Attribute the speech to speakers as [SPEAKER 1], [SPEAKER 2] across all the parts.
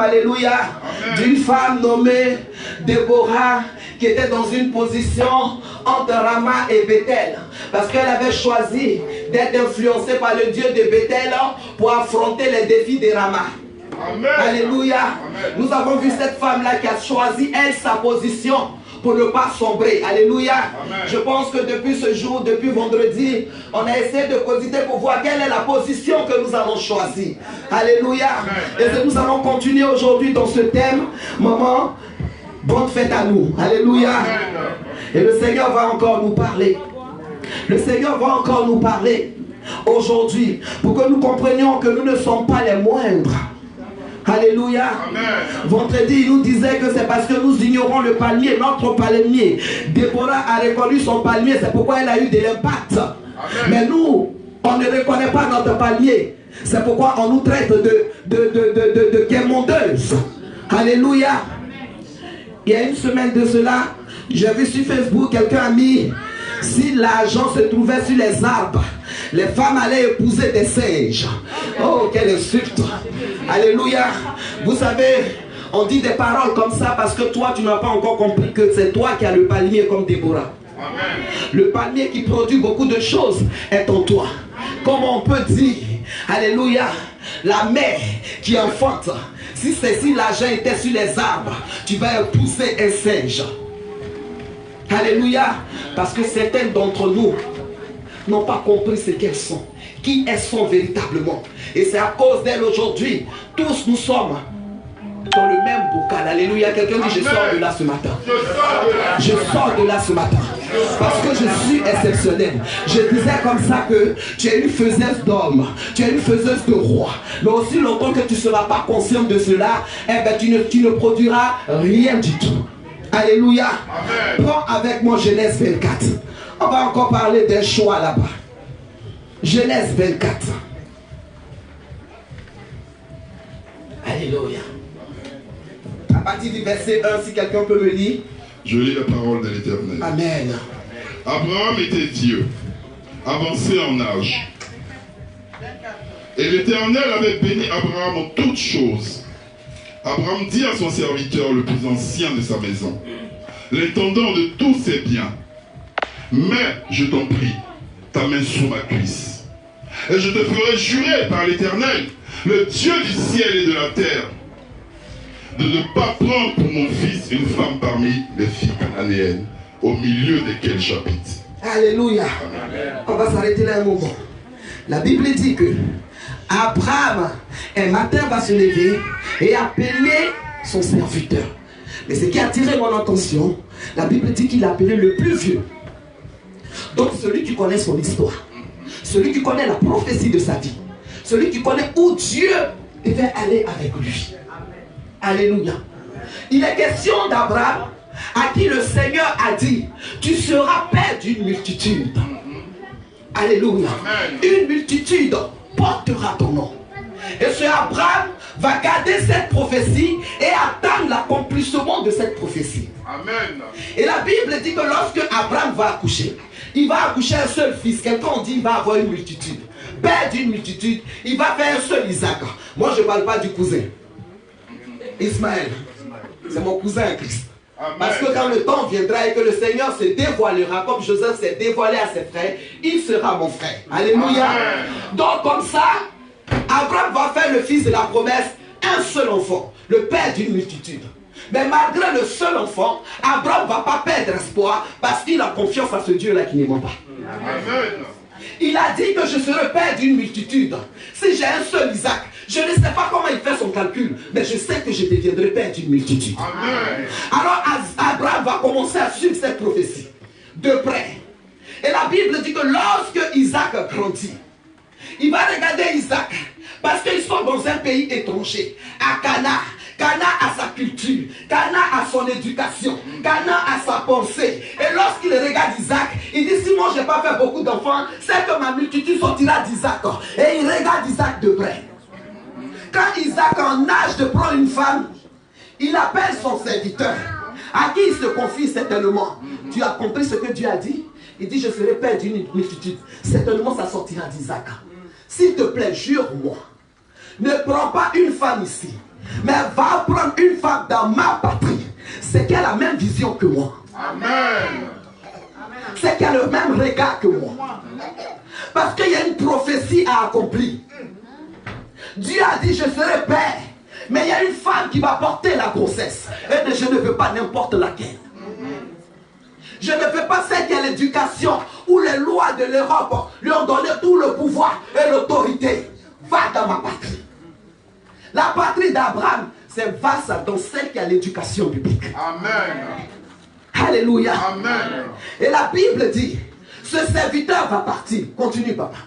[SPEAKER 1] Alléluia, d'une femme nommée Déborah qui était dans une position entre Rama et Bethel parce qu'elle avait choisi d'être influencée par le Dieu de Bethel pour affronter les défis de Rama. Amen. Alléluia. Amen. Nous avons vu cette femme-là qui a choisi, elle, sa position pour ne pas sombrer. Alléluia. Amen. Je pense que depuis ce jour, depuis vendredi, on a essayé de cogiter pour voir quelle est la position que nous allons choisir. Alléluia. Amen. Et nous allons continuer aujourd'hui dans ce thème. Maman, bonne fête à nous. Alléluia. Amen. Et le Seigneur va encore nous parler. Le Seigneur va encore nous parler aujourd'hui pour que nous comprenions que nous ne sommes pas les moindres. Alléluia. Amen. Vendredi, il nous disait que c'est parce que nous ignorons le palmier, notre palmier. Déborah a reconnu son palmier, c'est pourquoi elle a eu de l'impact. Mais nous, on ne reconnaît pas notre palmier. C'est pourquoi on nous traite de guémondeuses. Alléluia. Il y a une semaine de cela, j'ai vu sur Facebook, quelqu'un a mis, si l'argent se trouvait sur les arbres, les femmes allaient épouser des singes. Oh, quelle insulte. Alléluia. Vous savez, on dit des paroles comme ça parce que toi, tu n'as pas encore compris que c'est toi qui as le palmier comme Déborah. Amen. Le palmier qui produit beaucoup de choses est en toi. Comme on peut dire, alléluia, la mère qui enfante, si l'argent était sur les arbres, tu vas épouser un singe. Alléluia. Parce que certaines d'entre nous n'ont pas compris ce qu'elles sont, qui elles sont véritablement. Et c'est à cause d'elles aujourd'hui, tous nous sommes dans le même bocal. Alléluia. Quelqu'un dit, je sors de là ce matin. Je sors de là ce matin. Parce que je suis exceptionnel. Je disais comme ça que tu es une faiseuse d'hommes, tu es une faiseuse de roi. Mais aussi longtemps que tu ne seras pas conscient de cela, eh ben, tu ne produiras rien du tout. Alléluia. Amen. Prends avec moi Genèse 24. On va encore parler d'un choix là-bas. Genèse 24. Alléluia. À partir du verset 1, si quelqu'un peut me lire.
[SPEAKER 2] Je lis la parole de l'Éternel.
[SPEAKER 1] Amen.
[SPEAKER 2] Abraham était vieux, avancé en âge. Et l'Éternel avait béni Abraham en toutes choses. Abraham dit à son serviteur le plus ancien de sa maison, l'intendant de tous ses biens, mets, je t'en prie, ta main sous ma cuisse, et je te ferai jurer par l'Éternel, le Dieu du ciel et de la terre, de ne pas prendre pour mon fils une femme parmi les filles cananéennes, au milieu desquelles j'habite.
[SPEAKER 1] Alléluia. Amen. On va s'arrêter là un moment. La Bible dit que Abraham, un matin, va se lever et appeler son serviteur. Mais ce qui a attiré mon attention, la Bible dit qu'il a appelé le plus vieux. Donc celui qui connaît son histoire, celui qui connaît la prophétie de sa vie, celui qui connaît où Dieu devait aller avec lui. Alléluia. Il est question d'Abraham à qui le Seigneur a dit, tu seras père d'une multitude. Alléluia. Amen. Une multitude portera ton nom. Et ce Abraham va garder cette prophétie et attendre l'accomplissement de cette prophétie. Amen. Et la Bible dit que lorsque Abraham va accoucher, il va accoucher un seul fils. Quelqu'un dit il va avoir une multitude. Père d'une multitude, il va faire un seul Isaac. Moi je ne parle pas du cousin. Ismaël, c'est mon cousin en Christ. Amen. Parce que quand le temps viendra et que le Seigneur se dévoilera, comme Joseph s'est dévoilé à ses frères, il sera mon frère. Alléluia. Amen. Donc comme ça, Abraham va faire le fils de la promesse, un seul enfant, le père d'une multitude. Mais malgré le seul enfant, Abraham ne va pas perdre espoir parce qu'il a confiance à ce Dieu-là qui ne ment pas. Amen. Il a dit que je serai père d'une multitude. Si j'ai un seul Isaac, je ne sais pas comment il fait son calcul, mais je sais que je deviendrai père d'une multitude. Amen. Alors Abraham va commencer à suivre cette prophétie de près. Et la Bible dit que lorsque Isaac grandit, il va regarder Isaac parce qu'ils sont dans un pays étranger, à Cana. Cana a sa culture, Cana a son éducation, Cana a sa pensée. Et lorsqu'il regarde Isaac, il dit si moi je n'ai pas fait beaucoup d'enfants, c'est que ma multitude sortira d'Isaac. Et il regarde Isaac de près. Quand Isaac est en âge de prendre une femme, il appelle son serviteur, à qui il se confie certainement. Tu as compris ce que Dieu a dit? Il dit je serai père d'une multitude. Certainement ça sortira d'Isaac. S'il te plaît, jure-moi, ne prends pas une femme ici. mais va prendre une femme dans ma patrie, c'est qu'elle a la même vision que moi.
[SPEAKER 2] Amen.
[SPEAKER 1] C'est qu'elle a le même regard que moi. Parce qu'il y a une prophétie à accomplir. Dieu a dit, je serai père. Mais il y a une femme qui va porter la grossesse. Et je ne veux pas n'importe laquelle. Je ne veux pas celle qui a l'éducation où les lois de l'Europe lui ont donné tout le pouvoir et l'autorité. Va dans ma patrie. La patrie d'Abraham, c'est va dans celle qui a l'éducation biblique.
[SPEAKER 2] Amen.
[SPEAKER 1] Alléluia.
[SPEAKER 2] Amen.
[SPEAKER 1] Et la Bible dit, ce serviteur va partir. Continue, papa.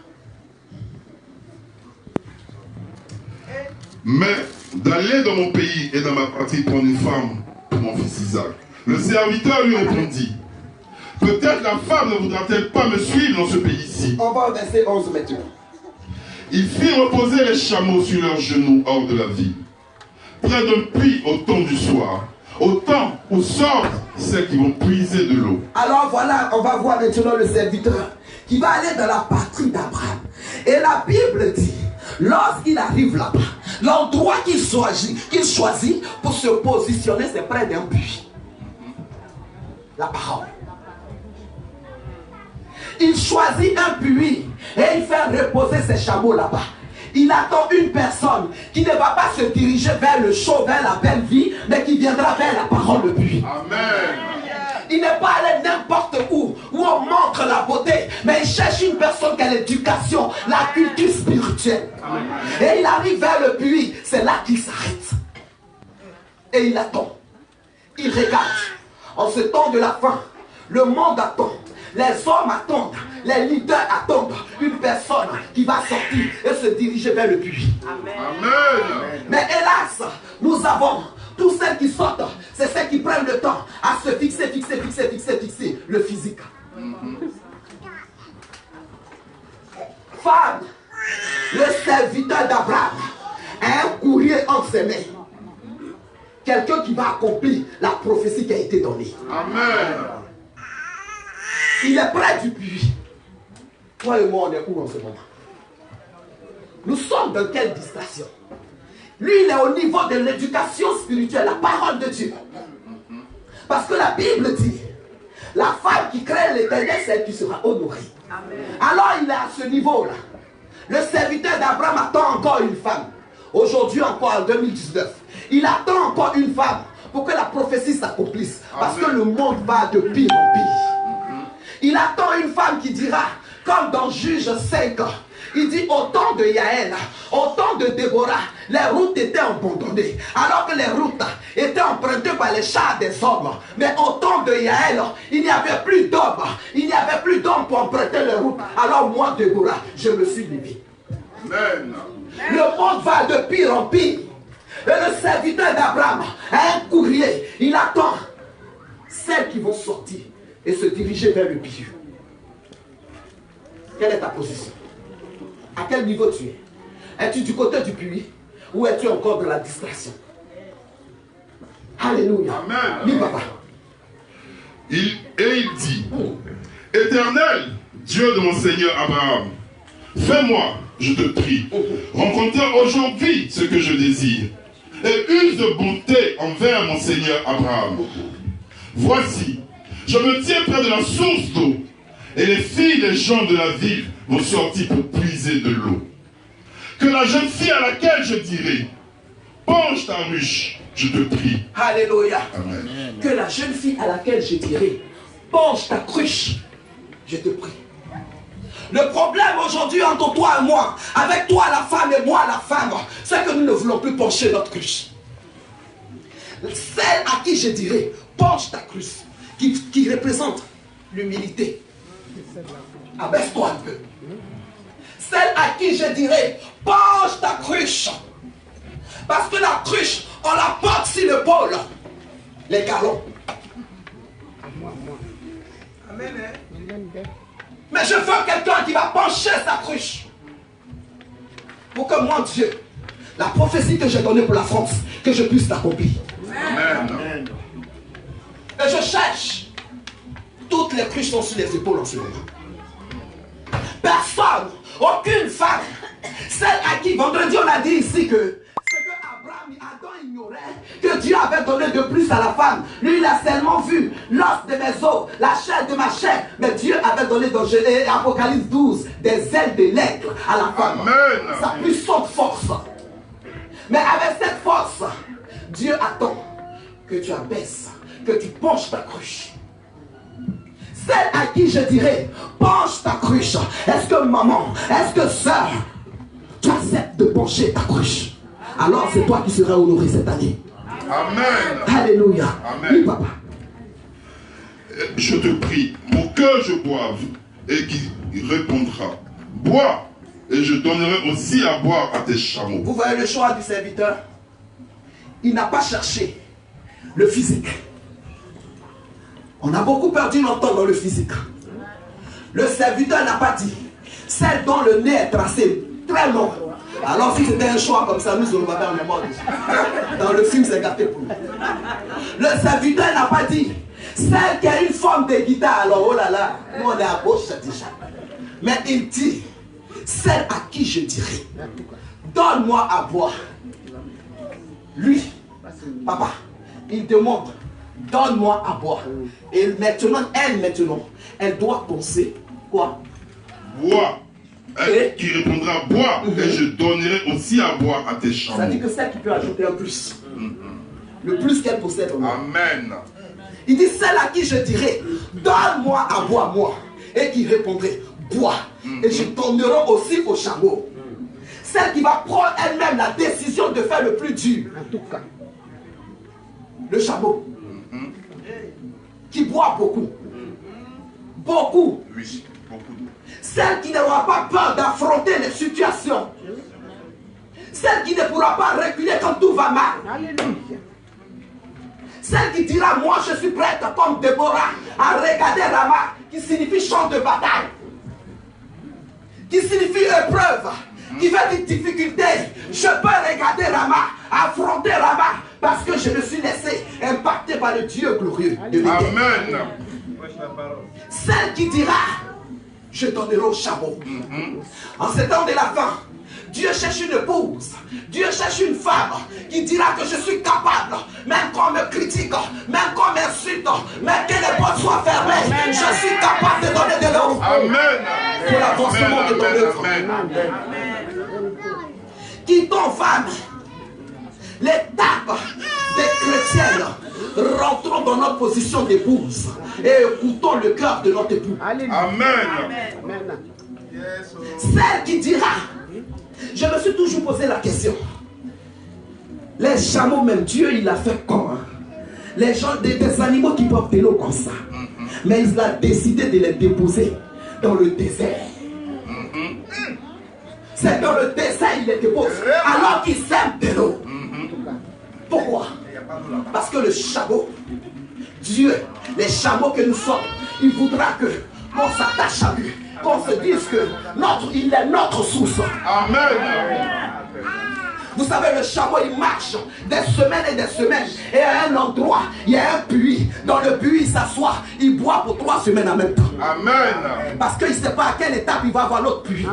[SPEAKER 2] Mais d'aller dans mon pays et dans ma patrie prendre une femme pour mon fils Isaac. Le serviteur lui répondit, peut-être la femme ne voudra-t-elle pas me suivre dans ce pays-ci.
[SPEAKER 1] On va au verset 11 maintenant.
[SPEAKER 2] Il fit reposer les chameaux sur leurs genoux hors de la ville, près d'un puits au temps du soir, au temps où sortent celles qui vont puiser de l'eau.
[SPEAKER 1] Alors voilà, on va voir maintenant le serviteur qui va aller dans la patrie d'Abraham. Et la Bible dit, lorsqu'il arrive là-bas, l'endroit qu'il choisit pour se positionner, c'est près d'un puits. La parole. Il choisit un puits et il fait reposer ses chameaux là-bas. Il attend une personne qui ne va pas se diriger vers le chaud, vers la belle vie, mais qui viendra vers la parole de puits.
[SPEAKER 2] Amen.
[SPEAKER 1] Il n'est pas allé n'importe où on montre la beauté, mais il cherche une personne qui a l'éducation, la culture spirituelle. Amen. Et il arrive vers le puits, c'est là qu'il s'arrête. Et il attend. Il regarde. En ce temps de la fin, le monde attend. Les hommes attendent, les leaders attendent une personne qui va sortir et se diriger vers le puits. Amen.
[SPEAKER 2] Amen.
[SPEAKER 1] Mais hélas, nous avons tous celles qui sortent, c'est celles qui prennent le temps à se fixer le physique. Femme, le serviteur d'Abraham a un courrier entre ses mains. Quelqu'un qui va accomplir la prophétie qui a été donnée.
[SPEAKER 2] Amen.
[SPEAKER 1] Il est près du puits. Toi et moi, on est où en ce moment? Nous sommes dans quelle distraction? Lui, il est au niveau de l'éducation spirituelle, la parole de Dieu. Parce que la Bible dit, la femme qui crée l'Éternel, c'est elle qui sera honorée. Amen. Alors il est à ce niveau-là. Le serviteur d'Abraham attend encore une femme. Aujourd'hui encore, en 2019. Il attend encore une femme pour que la prophétie s'accomplisse. Parce que le monde va de pire en pire. Il attend une femme qui dira, comme dans Juge 5, il dit au temps de Yaël, au temps de Déborah, les routes étaient abandonnées. Alors que les routes étaient empruntées par les chars des hommes. Mais au temps de Yaël, il n'y avait plus d'hommes. Il n'y avait plus d'hommes pour emprunter les routes. Alors moi, Déborah, je me suis levé.
[SPEAKER 2] Amen.
[SPEAKER 1] Le monde va de pire en pire. Et le serviteur d'Abraham a un courrier. Il attend celles qui vont sortir et se diriger vers le puits. Quelle est ta position? À quel niveau tu es? Es-tu du côté du puits ou es-tu encore dans la distraction? Alléluia.
[SPEAKER 2] Amen.
[SPEAKER 1] Dis papa.
[SPEAKER 2] Il dit, Éternel, Dieu de mon Seigneur Abraham, fais-moi, je te prie, rencontrer aujourd'hui ce que je désire, et use de bonté envers mon Seigneur Abraham. Voici, je me tiens près de la source d'eau, et les filles des gens de la ville vont sortir pour puiser de l'eau. Que la jeune fille à laquelle je dirai, penche ta ruche, je te prie.
[SPEAKER 1] Alléluia.
[SPEAKER 2] Amen.
[SPEAKER 1] Que la jeune fille à laquelle je dirai, penche ta cruche, je te prie. Le problème aujourd'hui entre toi et moi, avec toi la femme et moi la femme, c'est que nous ne voulons plus pencher notre cruche. Celle à qui je dirai, penche ta cruche, qui représente l'humilité. Abaisse-toi un peu. Celle à qui je dirai, penche ta cruche. Parce que la cruche, on la porte sur l'épaule. Les galons. Amen. Mais je veux quelqu'un qui va pencher sa cruche. Pour que moi, Dieu, la prophétie que j'ai donnée pour la France, que je puisse l'accomplir.
[SPEAKER 2] Amen.
[SPEAKER 1] Et je cherche. Toutes les cruches sont sur les épaules en ce moment. Personne, aucune femme, celle à qui, vendredi on a dit ici que c'est que Abraham ignorait que Dieu avait donné de plus à la femme. Lui, il a seulement vu l'os de mes os, la chair de ma chair. Mais Dieu avait donné dans Apocalypse 12 des ailes de l'aigle à la femme.
[SPEAKER 2] Amen.
[SPEAKER 1] Sa puissante force. Mais avec cette force, Dieu attend que tu abaisses, que tu penches ta cruche. Celle à qui je dirais, penche ta cruche. Est-ce que maman, est-ce que sœur, tu acceptes de pencher ta cruche? Alors c'est toi qui seras honoré cette année.
[SPEAKER 2] Amen.
[SPEAKER 1] Alléluia.
[SPEAKER 2] Amen.
[SPEAKER 1] Oui, papa.
[SPEAKER 2] Je te prie pour que je boive. Et qui répondra, bois, et je donnerai aussi à boire à tes chameaux.
[SPEAKER 1] Vous voyez le choix du serviteur? Il n'a pas cherché le physique. On a beaucoup perdu notre temps dans le physique. Le serviteur n'a pas dit, celle dont le nez est tracé très long. Alors si c'était un choix comme ça, nous on va faire le mode. Dans le film, c'est gâté pour nous. Le serviteur n'a pas dit, celle qui a une forme de guitare, alors oh là là, nous on est à gauche déjà. Mais il dit, celle à qui je dirai, donne-moi à boire. Lui, papa, il demande, donne-moi à boire. Et maintenant, elle doit penser quoi?
[SPEAKER 2] Bois. Elle qui répondra, bois, et je donnerai aussi à boire à tes chameaux.
[SPEAKER 1] Ça dit que celle qui peut ajouter un plus. Le plus qu'elle possède.
[SPEAKER 2] Amen.
[SPEAKER 1] Il dit, celle à qui je dirai, donne-moi à boire, moi. Et qui répondrait, bois. Et je donnerai aussi aux chameaux. Celle qui va prendre elle-même la décision de faire le plus dur. En tout cas. Le chameau. Qui boit beaucoup. Beaucoup.
[SPEAKER 2] Oui, beaucoup.
[SPEAKER 1] Celle qui n'aura pas peur d'affronter les situations. Celle qui ne pourra pas reculer quand tout va mal. Alléluia. Celle qui dira, moi je suis prête comme Déborah à regarder Rama, qui signifie champ de bataille. Qui signifie épreuve. Qui veut dire difficulté. Je peux regarder Rama, affronter Rama, parce que je me suis laissé impacter par le Dieu glorieux de l'Éternel.
[SPEAKER 2] Amen.
[SPEAKER 1] Celle qui dira, je donnerai au chameau. En ce temps de la fin, Dieu cherche une épouse, Dieu cherche une femme qui dira que je suis capable, même qu'on me critique, même qu'on m'insulte, même que les portes soient fermées, je suis capable de donner de l'eau.
[SPEAKER 2] Amen.
[SPEAKER 1] Pour l'avancement de ton œuvre. Quittons, femme, l'étape des chrétiennes. Rentrons dans notre position d'épouse et écoutons le cœur de notre époux.
[SPEAKER 2] Amen.
[SPEAKER 1] Celle qui dira, je me suis toujours posé la question. Les chameaux, même Dieu, il a fait comment? Les gens, des animaux qui boivent de l'eau comme ça. Mais il a décidé de les déposer dans le désert. C'est dans le désert il les dépose. Alors qu'ils sèment de l'eau. Pourquoi? Parce que le chameau, Dieu, les chameaux que nous sommes, il voudra qu'on s'attache à lui. Qu'on se dise que il est notre source.
[SPEAKER 2] Amen.
[SPEAKER 1] Vous savez, le chameau, il marche des semaines et des semaines. Et à un endroit, il y a un puits. Dans le puits, il s'assoit. Il boit pour 3 semaines en même temps.
[SPEAKER 2] Amen.
[SPEAKER 1] Parce qu'il ne sait pas à quelle étape il va avoir l'autre puits.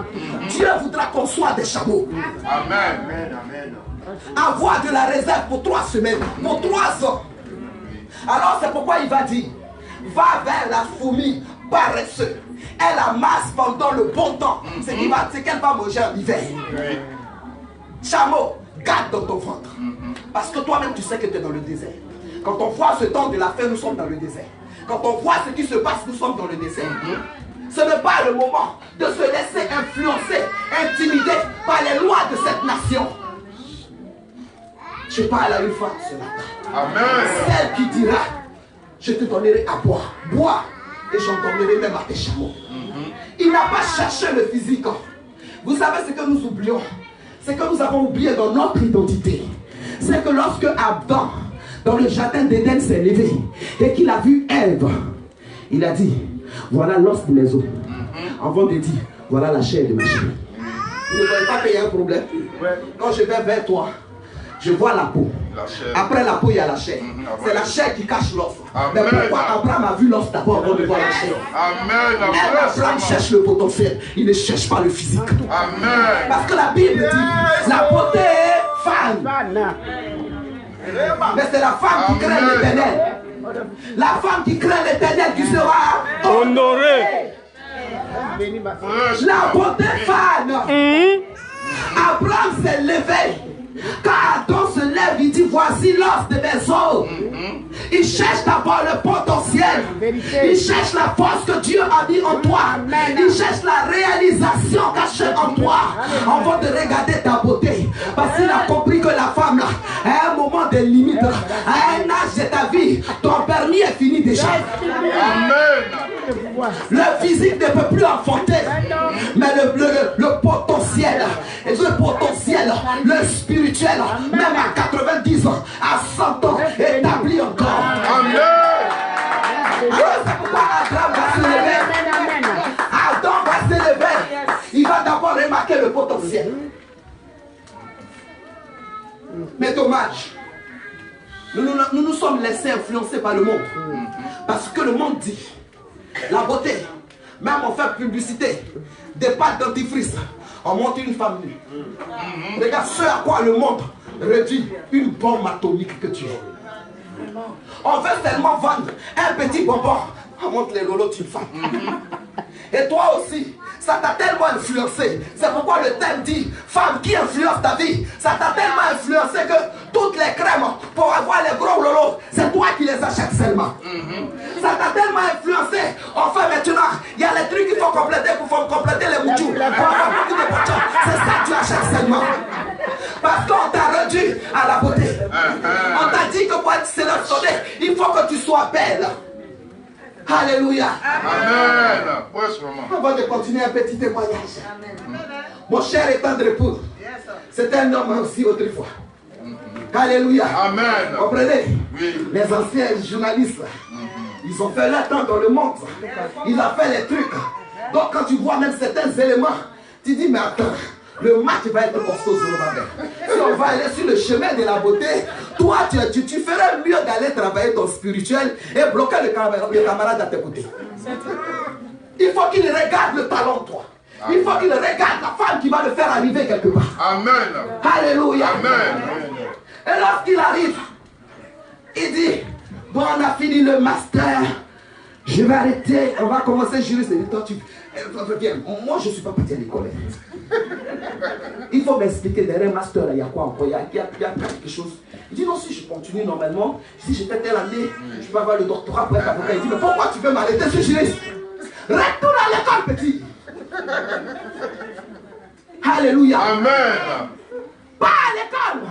[SPEAKER 1] Dieu voudra qu'on soit des chameaux.
[SPEAKER 2] Amen.
[SPEAKER 1] Avoir de la réserve pour 3 semaines. Pour 3 ans. Alors c'est pourquoi il va dire, va vers la fourmi paresseuse. Elle amasse pendant le bon temps. C'est qu'elle va manger en hiver. Chameau, garde dans ton ventre. Parce que toi-même tu sais que tu es dans le désert. Quand on voit ce temps de la fin, nous sommes dans le désert. Quand on voit ce qui se passe, nous sommes dans le désert. Ce n'est pas le moment de se laisser influencer, intimider par les lois de cette nation. Je parle à une femme ce matin.
[SPEAKER 2] Amen.
[SPEAKER 1] Celle qui dira, je te donnerai à boire. Bois. Et j'en donnerai même à tes chameaux. Il n'a pas cherché le physique. Vous savez ce que nous oublions? C'est que nous avons oublié dans notre identité. C'est que lorsque Adam, dans le jardin d'Éden, s'est levé et qu'il a vu Ève, il a dit, voilà l'os de mes os. Avant de dire, voilà la chair de ma chair. Vous ne voyez pas qu'il y a un problème? Quand je vais vers toi, je vois la peau. Après la peau, il y a la chair. C'est la chair qui cache l'os. Mais pourquoi Abraham a vu l'os d'abord avant de voir la chair?
[SPEAKER 2] Amen.
[SPEAKER 1] Abraham cherche le potentiel. Il ne cherche pas le physique.
[SPEAKER 2] Amen.
[SPEAKER 1] Parce que la Bible dit, la beauté est fan. Mais c'est la femme qui craint l'Éternel. La femme qui craint l'Éternel qui sera honorée. La beauté fan. Abraham s'est levé. Quand Adam se lève, il dit voici l'os de mes os. Il cherche d'abord le potentiel. Il cherche la force que Dieu a mis en toi. Il cherche la réalisation cachée en toi. Avant de regarder ta beauté. Parce qu'il a compris que la femme là, à un moment de limite, à un âge de ta vie, ton permis est fini déjà. Amen. Le physique ne peut plus enfanter. Mais le potentiel, le spirituel, même à 90 ans, à 100 ans, établi encore. Amen. C'est pourquoi Adam va se lever. Adam va se lever. Il va d'abord remarquer le potentiel. Mais dommage, nous sommes laissés influencer par le monde. Parce que le monde dit, la beauté, même on fait publicité, des pâtes dentifrice, on montre une femme nue. Regarde ce à quoi le monde réduit une bombe atomique que tu es. On veut tellement vendre un petit bonbon, on montre les lolos d'une femme. Et toi aussi, ça t'a tellement influencé. C'est pourquoi le thème dit, femme qui influence ta vie. Ça t'a tellement influencé que toutes les crèmes pour avoir les gros lolos, c'est toi qui les achètes seulement. Ça t'a tellement influencé. Enfin maintenant, il y a les trucs qu'il faut compléter pour compléter les moutous. C'est ça que tu achètes seulement. Parce qu'on t'a réduit à la beauté. On t'a dit que pour être sélectionné, il faut que tu sois belle. Alléluia. Amen. Avant de continuer un petit témoignage. Amen. Mon cher et tendre époux, c'était un homme aussi autrefois. Alléluia. Amen. Comprenez? Oui. Les anciens journalistes, ils ont fait leur temps dans le monde. Ils ont fait les trucs. Donc quand tu vois même certains éléments, tu dis mais attends. Le match va être costaud sur le matin. Si on va aller sur le chemin de la beauté, toi, tu ferais mieux d'aller travailler ton spirituel et bloquer le camarade à tes côtés. Il faut qu'il regarde le talent de toi. Il faut qu'il regarde la femme qui va le faire arriver quelque part. Amen. Alléluia. Amen. Et lorsqu'il arrive, il dit, bon, on a fini le master. Je vais arrêter. On va commencer juriste. Toi, viens. Moi, je ne suis pas parti à l'école. Il faut m'expliquer derrière un master, il y a quoi encore? Il y a quelque chose. Il dit non, si je continue normalement, si j'étais telle année, je peux avoir le doctorat pour être avocat. Il dit mais pourquoi tu veux m'arrêter? Je suis juriste. Retourne à l'école, petit. Alléluia. Amen. Pas à l'école.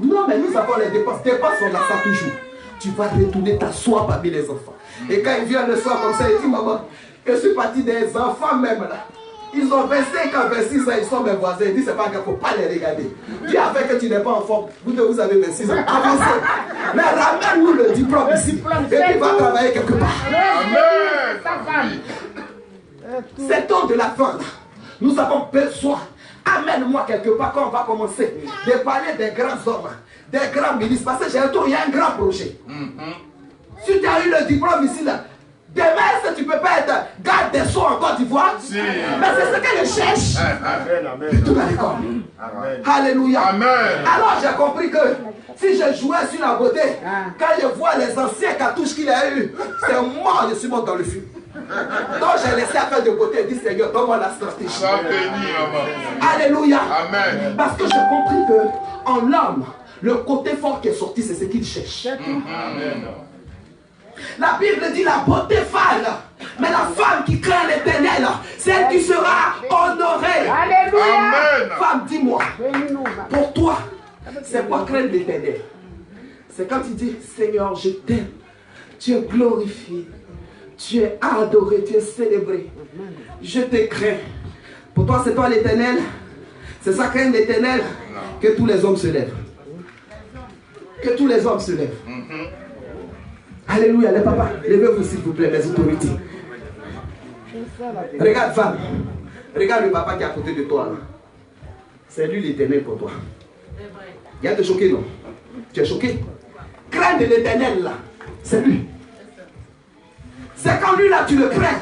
[SPEAKER 1] Non, mais nous avons les dépenses. Dépenses, on a ça toujours. Tu vas retourner t'asseoir parmi les enfants. Et quand il vient le soir comme ça, il dit maman, je suis parti des enfants même là. Ils ont 25 ans, 26 ans, ils sont mes voisins. Il dit c'est pas grave, il ne faut pas les regarder. Dieu a fait que tu n'es pas en forme. Vous avez 26 ans. Avancez. Mais ramène-nous le diplôme ici. Et puis va travailler quelque part. Amen. C'est temps de la fin. Nous avons besoin. Amène-moi quelque part quand on va commencer de parler des grands hommes, des grands ministres. Parce que j'ai un tour, il y a un grand projet. Si tu as eu le diplôme ici, là, demain, tu ne peux pas être garde des sceaux en Côte d'Ivoire. Si. Mais c'est ce que je cherche. Amen. Tout à l'école. Alléluia. Amen. Alors j'ai compris que si je jouais sur la beauté, quand je vois les anciens cartouches qu'il a eu, c'est moi, je suis mort dans le feu. Donc j'ai laissé affaire de beauté et dit Seigneur, donne-moi la stratégie. Alléluia. Amen. Parce que j'ai compris que en l'homme, le côté fort qui est sorti, c'est ce qu'il cherche. Amen. La Bible dit la beauté fâle, mais la femme qui craint l'Éternel, celle qui sera honorée. Alléluia. Amen. Femme, dis-moi, pour toi, c'est pas craindre l'Éternel. C'est quand il dit Seigneur, je t'aime, tu es glorifié, tu es adoré, tu es célébré. Je te crains. Pour toi, c'est toi l'Éternel. C'est ça craindre l'Éternel que tous les hommes se lèvent. Que tous les hommes se lèvent. Alléluia, les papas, levez-vous s'il vous plaît, les autorités. Regarde femme, regarde le papa qui est à côté de toi. C'est lui l'Éternel pour toi. Il y a te choqué, non? Tu es choqué? Crains de l'Éternel là, c'est lui. C'est quand lui là tu le crains.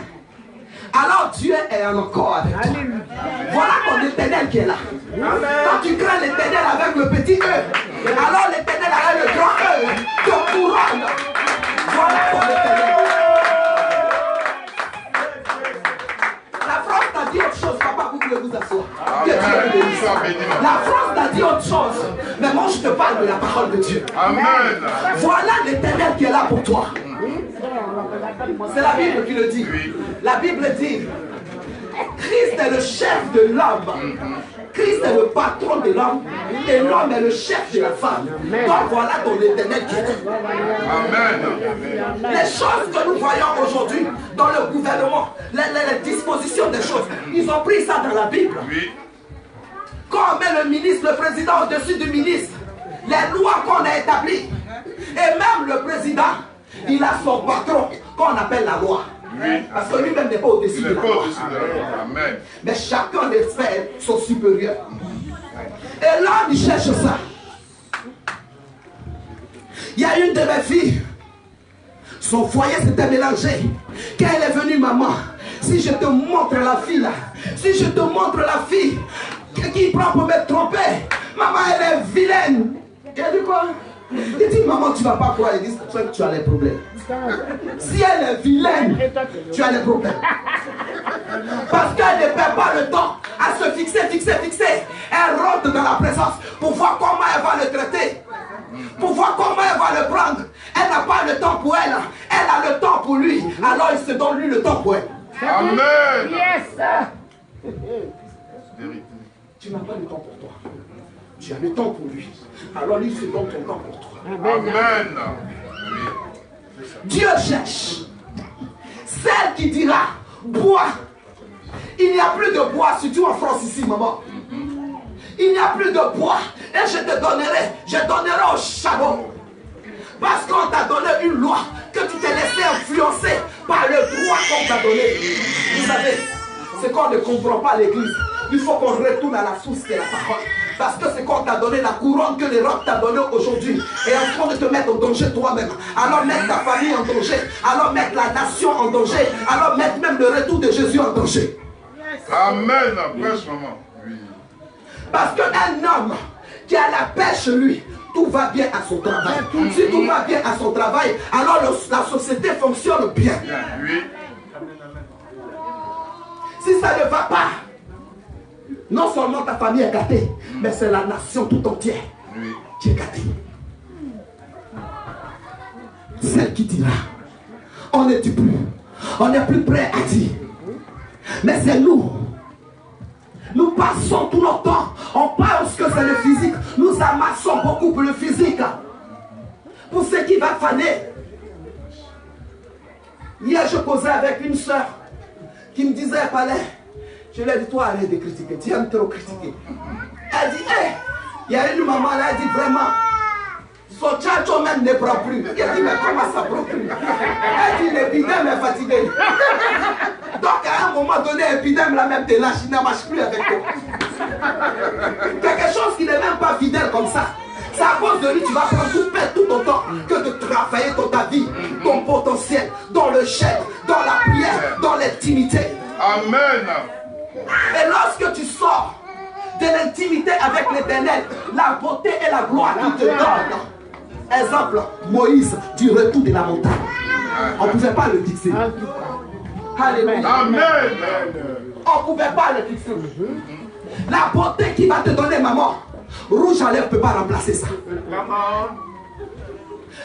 [SPEAKER 1] alors Dieu est encore avec toi. Voilà ton éternel qui est là. Quand tu crains l'éternel avec le petit E, alors l'éternel avec le grand E te couronne. Voilà ton éternel. La France t'a dit autre chose, papa, vous pouvez vous asseoir. La France t'a dit autre chose, mais moi je te parle de la parole de Dieu.
[SPEAKER 2] Amen.
[SPEAKER 1] Voilà l'éternel qui est là pour toi. C'est la Bible qui le dit. La Bible dit, Christ est le chef de l'homme. Christ est le patron de l'homme et l'homme est le chef de la femme. Donc voilà ton éternel qui est là.
[SPEAKER 2] Amen.
[SPEAKER 1] Les choses que nous voyons aujourd'hui dans le gouvernement, les dispositions des choses, ils ont pris ça dans la Bible. Quand on met le ministre, le président au-dessus du ministre, les lois qu'on a établies, et même le président, il a son patron qu'on appelle la loi. Parce que lui-même n'est pas au-dessus de la loi.
[SPEAKER 2] Amen.
[SPEAKER 1] Mais chacun des frères sont supérieurs. Et l'homme, il cherche ça. Il y a une de mes filles, son foyer s'était mélangé. Quand elle est venue, maman, si je te montre la fille là, si je te montre la fille qui prend pour me tromper, maman, elle est vilaine. Elle dit quoi? Il dit, maman, tu ne vas pas croire. Il dit, c'est que tu as les problèmes. Si elle est vilaine, tu as les problèmes. Parce qu'elle ne perd pas le temps à se fixer. Elle rentre dans la présence pour voir comment elle va le traiter. Pour voir comment elle va le prendre. Elle n'a pas le temps pour elle. Elle a le temps pour lui. Alors il se donne lui le temps pour elle.
[SPEAKER 2] Amen.
[SPEAKER 3] Yes.
[SPEAKER 1] Tu n'as pas le temps pour toi. Tu as le temps pour lui. Alors lui se donne ton temps pour toi.
[SPEAKER 2] Amen.
[SPEAKER 1] Dieu cherche celle qui dira bois. Il n'y a plus de bois, surtout en France ici, maman. Il n'y a plus de bois. Et je donnerai au charbon. Parce qu'on t'a donné une loi, que tu t'es laissé influencer par le droit qu'on t'a donné. Vous savez, c'est qu'on ne comprend pas l'église. Il faut qu'on retourne à la source qui est la parole. Parce que c'est qu'on t'a donné la couronne que l'Europe t'a donnée aujourd'hui. Et en train de te mettre en danger toi-même. Alors mettre ta famille en danger. Alors mettre la nation en danger. Alors mettre même le retour de Jésus en danger.
[SPEAKER 2] Amen. Prêche, maman. Oui.
[SPEAKER 1] Parce qu'un homme qui a la paix chez lui, tout va bien à son travail. Si tout va bien à son travail, alors la société fonctionne bien.
[SPEAKER 2] Oui.
[SPEAKER 1] Si ça ne va pas, non seulement ta famille est gâtée, mais c'est la nation tout entière qui est gâtée. Celle qui dira, on n'est plus prêt à dire. Mais c'est nous. Nous passons tout notre temps. On pense que c'est le physique. Nous amassons beaucoup pour le physique. Pour ce qui va faner. Hier, je causais avec une soeur qui me disait, Palais, je lui ai dit, toi, arrête de critiquer. Tu aimes trop critiquer. Elle dit, hé, il y a une maman là, elle dit vraiment, son tchatcho même ne prend plus. Il a dit, mais comment ça prend plus? Elle dit, l'épidème est fatigué. Donc à un moment donné, l'épidème là même te lâche, il ne marche plus avec toi. Quelque chose qui n'est même pas fidèle comme ça. C'est à cause de lui, tu vas prendre tout ton temps que de travailler dans ta vie, ton potentiel, dans le chèque, dans la prière, dans l'intimité.
[SPEAKER 2] Amen.
[SPEAKER 1] Et lorsque tu sors de l'intimité avec l'Éternel, la beauté et la gloire qu'il te donne. Exemple, Moïse du retour de la montagne. On ne pouvait pas le fixer. Alléluia.
[SPEAKER 2] Amen.
[SPEAKER 1] On ne pouvait pas le fixer. La beauté qui va te donner, maman, rouge à lèvres ne peut pas remplacer ça.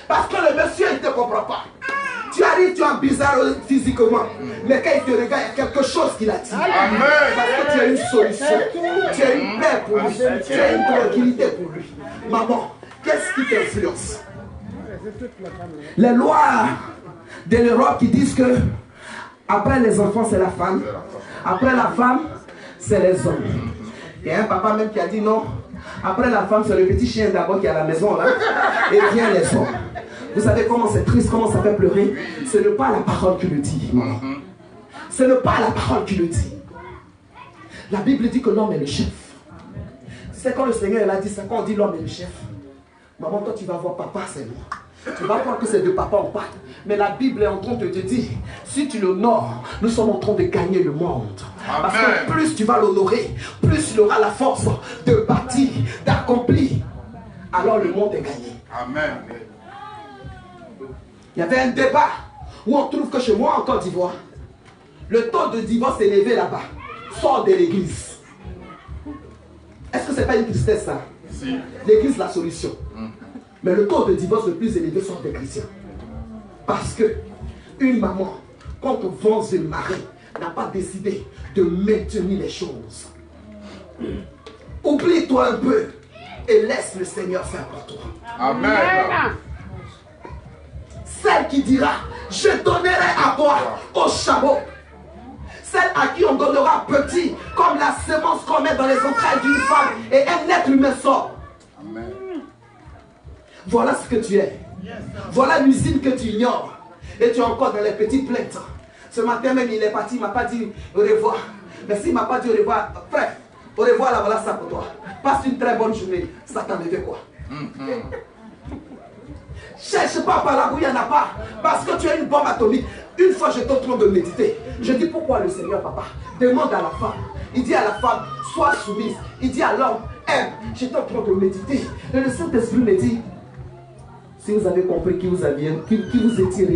[SPEAKER 1] Parce que le monsieur, il ne te comprend pas. Tu arrives, tu es bizarre physiquement. Mais quand il te regarde, il y a quelque chose qu'il a dit.
[SPEAKER 2] Amen.
[SPEAKER 1] Parce que tu as une solution. Tu as une paix pour lui. Tu as une tranquillité pour lui. Maman, qu'est-ce qui t'influence? Les lois de l'Europe qui disent que après les enfants, c'est la femme. Après la femme, c'est les hommes. Il y a un papa même qui a dit non. Après la femme, c'est le petit chien d'abord qui est à la maison là. Et vient les hommes. Vous savez comment c'est triste, comment ça fait pleurer? Ce n'est pas la parole qui le dit. Ce n'est pas la parole qui le dit. La Bible dit que l'homme est le chef. C'est quand le Seigneur l'a dit ça, quand on dit l'homme est le chef. Maman, toi tu vas voir papa, c'est moi. Tu vas croire que c'est de papa en pâte. Mais la Bible est en train de te dire, si tu l'honores, nous sommes en train de gagner le monde.
[SPEAKER 2] Amen.
[SPEAKER 1] Parce que plus tu vas l'honorer, plus il aura la force de bâtir, d'accomplir. Alors le monde est gagné.
[SPEAKER 2] Amen.
[SPEAKER 1] Il y avait un débat où on trouve que chez moi en Côte d'Ivoire, le taux de divorce est élevé là-bas. Sort de l'église. Est-ce que ce n'est pas une tristesse ça?
[SPEAKER 2] Si.
[SPEAKER 1] L'église la solution. Mais le taux de divorce le plus élevé sont des chrétiens. Parce que une maman, quand on vend le mari, n'a pas décidé de maintenir les choses. Oublie-toi un peu et laisse le Seigneur faire pour toi.
[SPEAKER 2] Amen.
[SPEAKER 1] Celle qui dira, je donnerai à toi au chameau. Celle à qui on donnera petit, comme la semence qu'on met dans les entrailles d'une femme et un être humain sort.
[SPEAKER 2] Amen.
[SPEAKER 1] Voilà ce que tu es. Voilà l'usine que tu ignores. Et tu es encore dans les petites plaintes. Ce matin même, il est parti, il ne m'a pas dit au revoir. Mais s'il ne m'a pas dit au revoir, frère, au revoir là, voilà ça pour toi. Passe une très bonne journée. Ça t'enlève quoi? Cherche pas par là où il n'y en a pas. Parce que tu es une bombe atomique. Une fois, j'étais en train de méditer. Je dis pourquoi le Seigneur, papa, demande à la femme. Il dit à la femme, sois soumise. Il dit à l'homme, aime. J'étais en train de méditer. Et le Saint-Esprit me dit, si vous avez compris qui vous étiez